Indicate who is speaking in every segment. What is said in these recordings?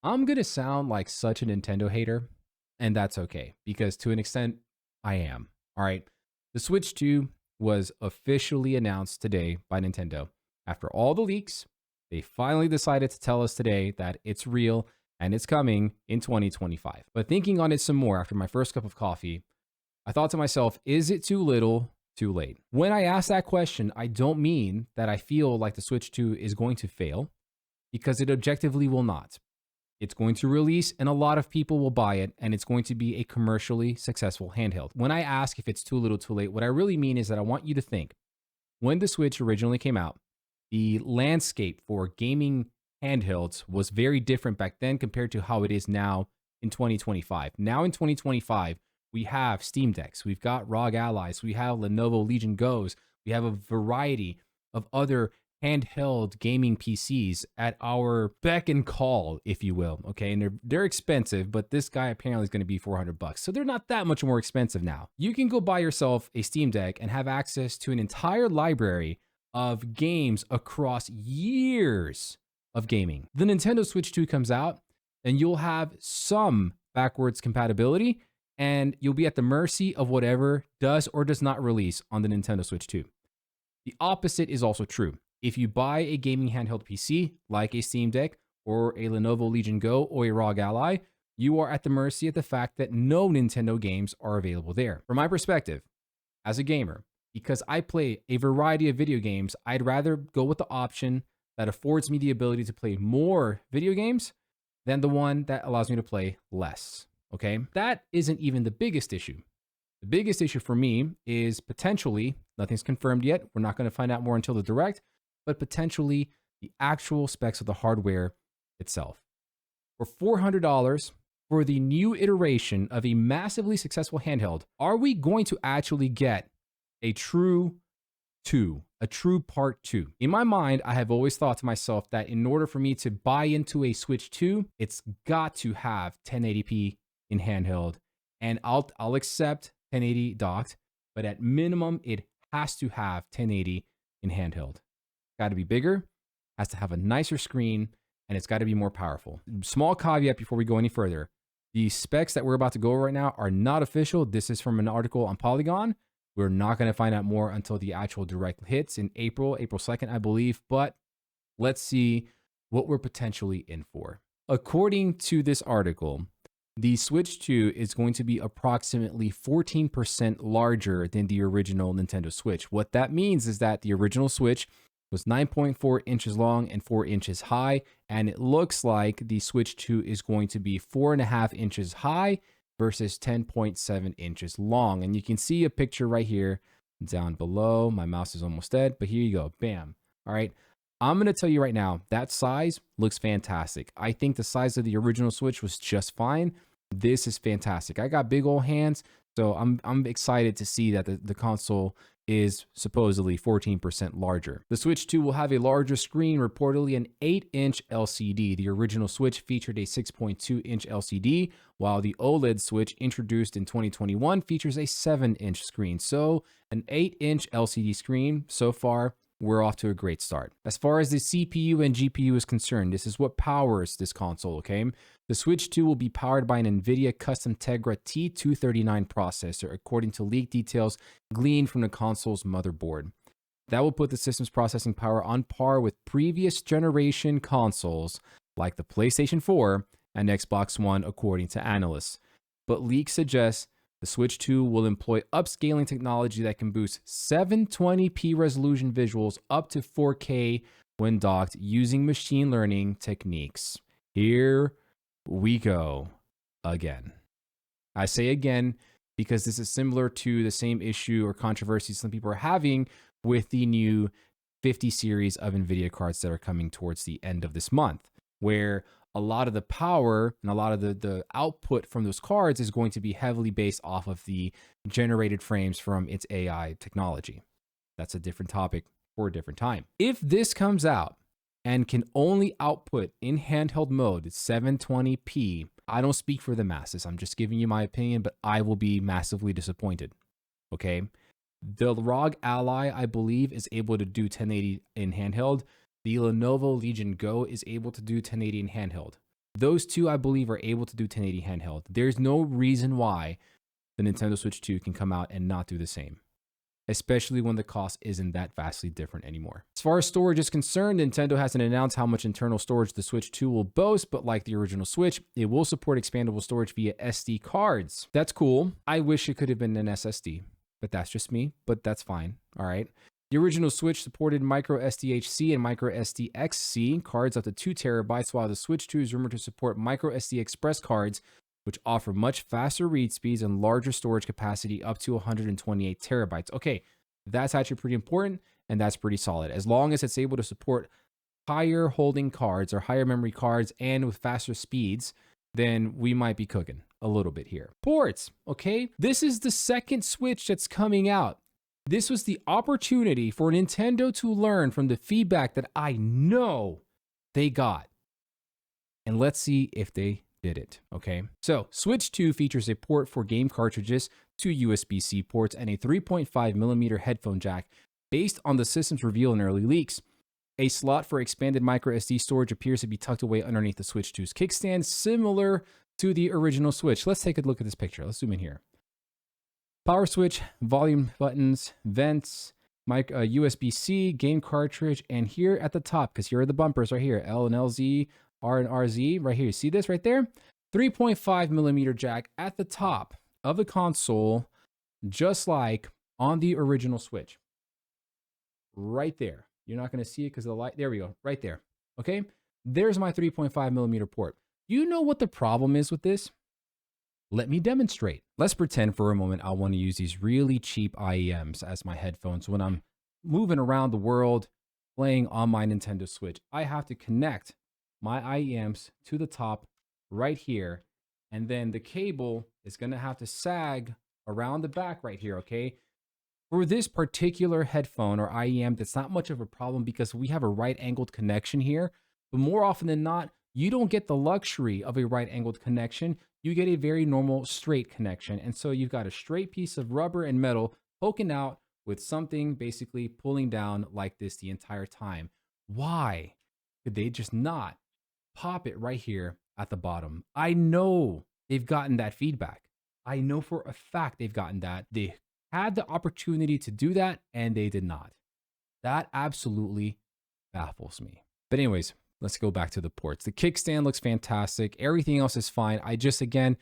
Speaker 1: I'm going to sound like such a Nintendo hater, and that's okay because to an extent, I am. All right. The Switch 2 was officially announced today by Nintendo. After all the leaks, they finally decided to tell us today that it's real and it's coming in 2025. But thinking on it some more after my first cup of coffee, I thought to myself, is it too little, too late? When I ask that question, I don't mean that I feel like the Switch 2 is going to fail because it objectively will not. It's going to release and a lot of people will buy it, and it's going to be a commercially successful handheld. When I ask if it's too little too late, what I really mean is that I want you to think when the Switch originally came out, the landscape for gaming handhelds was very different back then compared to how it is now in 2025. Now in 2025, we have Steam Decks, we've got ROG Allies, we have Lenovo Legion Go's, we have a variety of other handheld gaming PCs at our beck and call, if you will. Okay, and they're expensive, but this guy apparently is going to be $400, so they're not that much more expensive now. You can go buy yourself a Steam Deck and have access to an entire library of games across years of gaming. The Nintendo Switch 2 comes out, and you'll have some backwards compatibility, and you'll be at the mercy of whatever does or does not release on the Nintendo Switch 2. The opposite is also true. If you buy a gaming handheld PC like a Steam Deck or a Lenovo Legion Go or a ROG Ally, you are at the mercy of the fact that no Nintendo games are available there. From my perspective, as a gamer, because I play a variety of video games, I'd rather go with the option that affords me the ability to play more video games than the one that allows me to play less. Okay? That isn't even the biggest issue. The biggest issue for me is potentially, nothing's confirmed yet, we're not going to find out more until the direct, but potentially the actual specs of the hardware itself. For $400 for the new iteration of a massively successful handheld, are we going to actually get a true part 2? In my mind, I have always thought to myself that in order for me to buy into a Switch 2, it's got to have 1080p in handheld, and I'll accept 1080 docked, but at minimum, it has to have 1080 in handheld. Got to be bigger, has to have a nicer screen, and it's got to be more powerful. Small caveat before we go any further. The specs that we're about to go over right now are not official. This is from an article on Polygon. We're not going to find out more until the actual direct hits in April 2nd, I believe, but let's see what we're potentially in for. According to this article, the Switch 2 is going to be approximately 14% larger than the original Nintendo Switch. What that means is that the original Switch was 9.4 inches long and 4 inches high, and it looks like the Switch 2 is going to be 4.5 inches high versus 10.7 inches long. And you can see a picture right here down below. My mouse is almost dead, but here you go. Bam. All right. I'm going to tell you right now, that size looks fantastic. I think the size of the original Switch was just fine. This is fantastic. I got big old hands, so I'm excited to see that the console is supposedly 14% larger. The Switch 2 will have a larger screen, reportedly an 8-inch LCD. The original Switch featured a 6.2-inch LCD, while the OLED Switch introduced in 2021 features a 7-inch screen. So an 8-inch LCD screen. So far, we're off to a great start. As far as the CPU and GPU is concerned, this is what powers this console, okay? The Switch 2 will be powered by an NVIDIA custom Tegra T239 processor, according to leaked details gleaned from the console's motherboard. That will put the system's processing power on par with previous generation consoles like the PlayStation 4 and Xbox One, according to analysts. But leaks suggest the Switch 2 will employ upscaling technology that can boost 720p resolution visuals up to 4K when docked using machine learning techniques. Here we go again. I say again because this is similar to the same issue or controversy some people are having with the new 50 series of NVIDIA cards that are coming towards the end of this month, where a lot of the power and a lot of the output from those cards is going to be heavily based off of the generated frames from its AI technology. That's a different topic for a different time. If this comes out and can only output in handheld mode 720p, I don't speak for the masses. I'm just giving you my opinion, but I will be massively disappointed. Okay? The ROG Ally, I believe, is able to do 1080 in handheld. The Lenovo Legion Go is able to do 1080 in handheld. Those two, I believe, are able to do 1080 handheld. There's no reason why the Nintendo Switch 2 can come out and not do the same, especially when the cost isn't that vastly different anymore. As far as storage is concerned, Nintendo hasn't announced how much internal storage the Switch 2 will boast, but like the original Switch, it will support expandable storage via SD cards. That's cool. I wish it could have been an SSD, but that's just me, but that's fine. All right. The original Switch supported micro SDHC and micro SDXC cards up to 2 terabytes, while the Switch 2 is rumored to support micro SD Express cards, which offer much faster read speeds and larger storage capacity up to 128 terabytes. Okay, that's actually pretty important, and that's pretty solid. As long as it's able to support higher holding cards or higher memory cards and with faster speeds, then we might be cooking a little bit here. Ports, okay? This is the second Switch that's coming out. This was the opportunity for Nintendo to learn from the feedback that I know they got. And let's see if they did it, okay? So, Switch 2 features a port for game cartridges, 2 USB-C ports, and a 3.5mm headphone jack based on the system's reveal in early leaks. A slot for expanded microSD storage appears to be tucked away underneath the Switch 2's kickstand, similar to the original Switch. Let's take a look at this picture. Let's zoom in here. Power switch, volume buttons, vents, USB-C, game cartridge, and here at the top, because here are the bumpers right here, L and LZ, R and RZ, right here. You see this right there? 3.5mm jack at the top of the console, just like on the original Switch. Right there. You're not going to see it because of the light. There we go. Right there. Okay? There's my 3.5mm port. You know what the problem is with this? Let me demonstrate. Let's pretend for a moment I want to use these really cheap IEMs as my headphones when I'm moving around the world playing on my Nintendo Switch. I have to connect my IEMs to the top right here, and then the cable is going to have to sag around the back right here, okay? For this particular headphone or IEM, that's not much of a problem because we have a right-angled connection here, but more often than not, you don't get the luxury of a right-angled connection. You get a very normal straight connection. And so you've got a straight piece of rubber and metal poking out with something basically pulling down like this the entire time. Why could they just not pop it right here at the bottom? I know they've gotten that feedback. I know for a fact they've gotten that. They had the opportunity to do that and they did not. That absolutely baffles me. But anyways, let's go back to the ports. The kickstand looks fantastic. Everything else is fine. I just, again,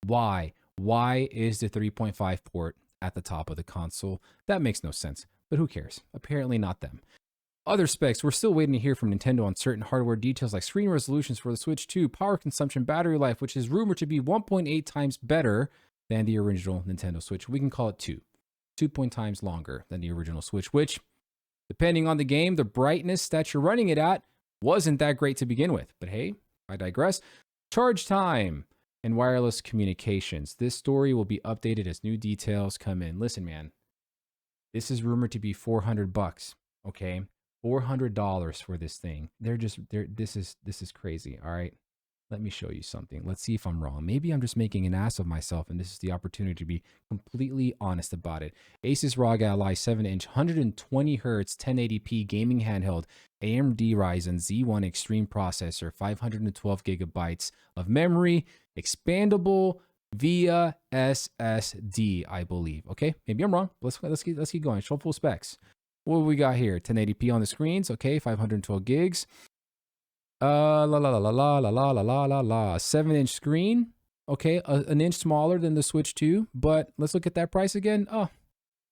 Speaker 1: why? Why is the 3.5 port at the top of the console? That makes no sense, but who cares? Apparently not them. Other specs, we're still waiting to hear from Nintendo on certain hardware details like screen resolutions for the Switch 2, power consumption, battery life, which is rumored to be 1.8 times better than the original Nintendo Switch. We can call it 2 times longer than the original Switch, which, depending on the game, the brightness that you're running it at wasn't that great to begin with. But hey, I digress. Charge time and wireless communications. This story will be updated as new details come in. Listen, man, this is rumored to be $400, okay? $400 for this thing. This is crazy, all right? Let me show you something. Let's see if I'm wrong. Maybe I'm just making an ass of myself, and this is the opportunity to be completely honest about it. Asus ROG Ally 7-inch, 120 Hz, 1080p gaming handheld, AMD Ryzen Z1 Extreme processor, 512 gigabytes of memory, expandable via SSD, I believe. Okay, maybe I'm wrong. Let's keep going. Show full specs. What do we got here? 1080p on the screens. Okay, 512 gigs. 7-inch screen. Okay, an inch smaller than the Switch 2, but let's look at that price again. Oh,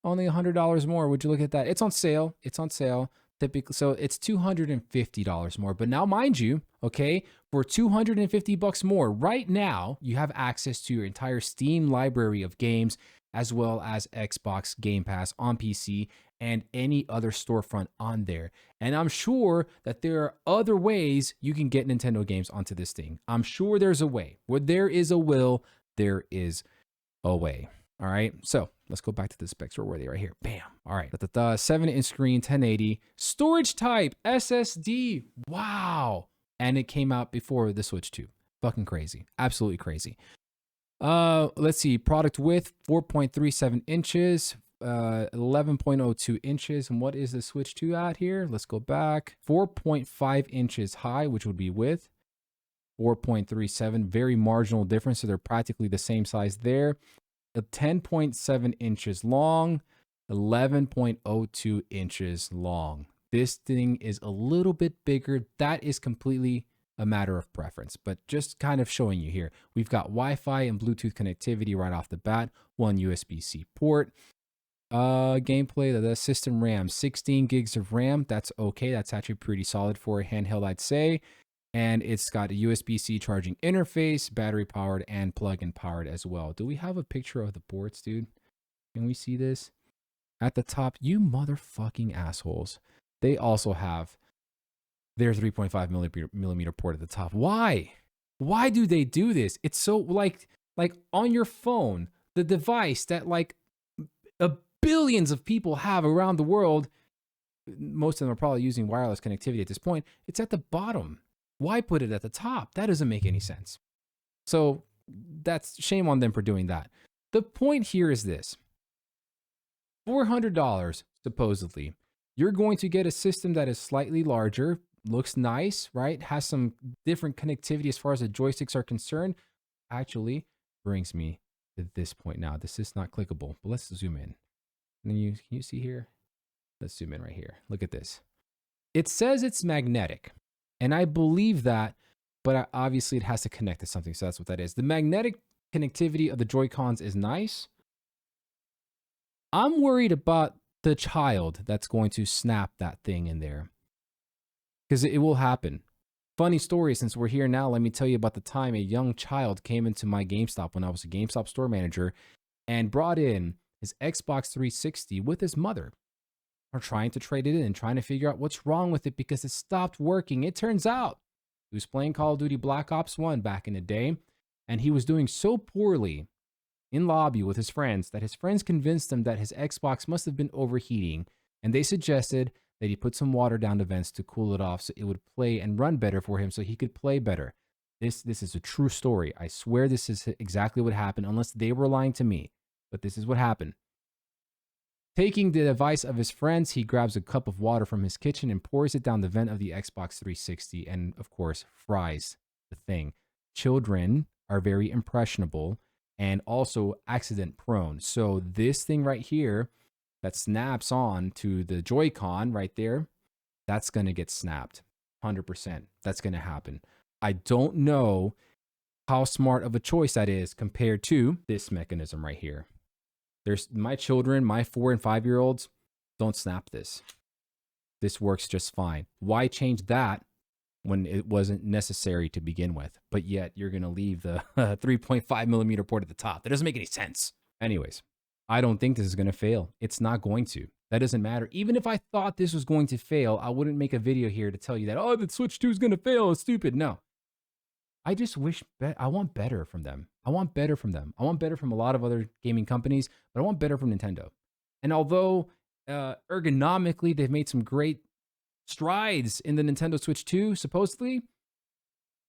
Speaker 1: only $100 more. Would you look at that? It's on sale. It's on sale. Typically, so it's $250 more. But now, mind you, okay, for $250 more, right now, you have access to your entire Steam library of games, as well as Xbox Game Pass on PC and any other storefront on there. And I'm sure that there are other ways you can get Nintendo games onto this thing. I'm sure there's a way. Where there is a will, there is a way. All right, so let's go back to the specs. Where were they? Right here. Bam. All right. 7-inch screen, 1080. Storage type, SSD. Wow. And it came out before the Switch 2. Fucking crazy. Absolutely crazy. Let's see. Product width, 4.37 inches. 11.02 inches. And what is the Switch 2 at here? Let's go back. 4.5 inches high, which would be width. 4.37, very marginal difference. So they're practically the same size there. 10.7 inches long, 11.02 inches long. This thing is a little bit bigger. That is completely a matter of preference, but just kind of showing you here. We've got Wi-Fi and Bluetooth connectivity right off the bat, one USB-C port. Gameplay, the system RAM, 16 gigs of RAM. That's okay. That's actually pretty solid for a handheld, I'd say. And it's got a USB-C charging interface, battery powered and plug-in powered as well. Do we have a picture of the boards, dude? Can we see this? At the top, you motherfucking assholes. They also have their 3.5 millimeter port at the top. Why? Why do they do this? It's so like on your phone, the device that like billions of people have around the world. Most of them are probably using wireless connectivity at this point. It's at the bottom. Why put it at the top? That doesn't make any sense. So that's shame on them for doing that. The point here is this. $400, supposedly. You're going to get a system that is slightly larger, looks nice, right? Has some different connectivity as far as the joysticks are concerned. Actually, brings me to this point now. This is not clickable, but let's zoom in. And then can you see here? Let's zoom in right here. Look at this. It says it's magnetic, and I believe that, but obviously it has to connect to something, so that's what that is. The magnetic connectivity of the Joy-Cons is nice. I'm worried about the child that's going to snap that thing in there, because it will happen. Funny story, since we're here now, let me tell you about the time a young child came into my GameStop when I was a GameStop store manager and brought in his Xbox 360 with his mother. Are trying to trade it in and trying to figure out what's wrong with it because it stopped working. It turns out he was playing Call of Duty Black Ops 1 back in the day, and he was doing so poorly in lobby with his friends that his friends convinced him that his Xbox must have been overheating, and they suggested that he put some water down the vents to cool it off so it would play and run better for him so he could play better. This is a true story. I swear this is exactly what happened, unless they were lying to me, but this is what happened. Taking the advice of his friends, he grabs a cup of water from his kitchen and pours it down the vent of the Xbox 360 and, of course, fries the thing. Children are very impressionable and also accident prone. So this thing right here that snaps on to the Joy-Con right there, that's going to get snapped. 100%. That's going to happen. I don't know how smart of a choice that is compared to this mechanism right here. There's my children, my 4 and 5-year-olds, don't snap this. This works just fine. Why change that when it wasn't necessary to begin with? But yet you're going to leave the 3.5 millimeter port at the top. That doesn't make any sense. Anyways, I don't think this is going to fail. It's not going to. That doesn't matter. Even if I thought this was going to fail, I wouldn't make a video here to tell you that, oh, the Switch 2 is going to fail. It's stupid. No. I just wish, I want better from them. I want better from them. I want better from a lot of other gaming companies, but I want better from Nintendo. And although ergonomically they've made some great strides in the Nintendo Switch 2, supposedly,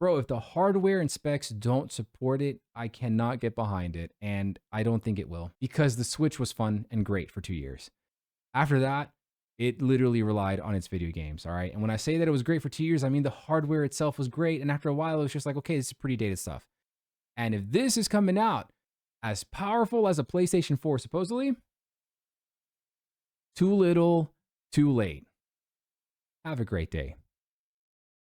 Speaker 1: bro, if the hardware and specs don't support it, I cannot get behind it. And I don't think it will, because the Switch was fun and great for 2 years. After that, it literally relied on its video games, all right? And when I say that it was great for 2 years, I mean the hardware itself was great. And after a while, it was just like, okay, this is pretty dated stuff. And if this is coming out as powerful as a PlayStation 4, supposedly, too little, too late. Have a great day.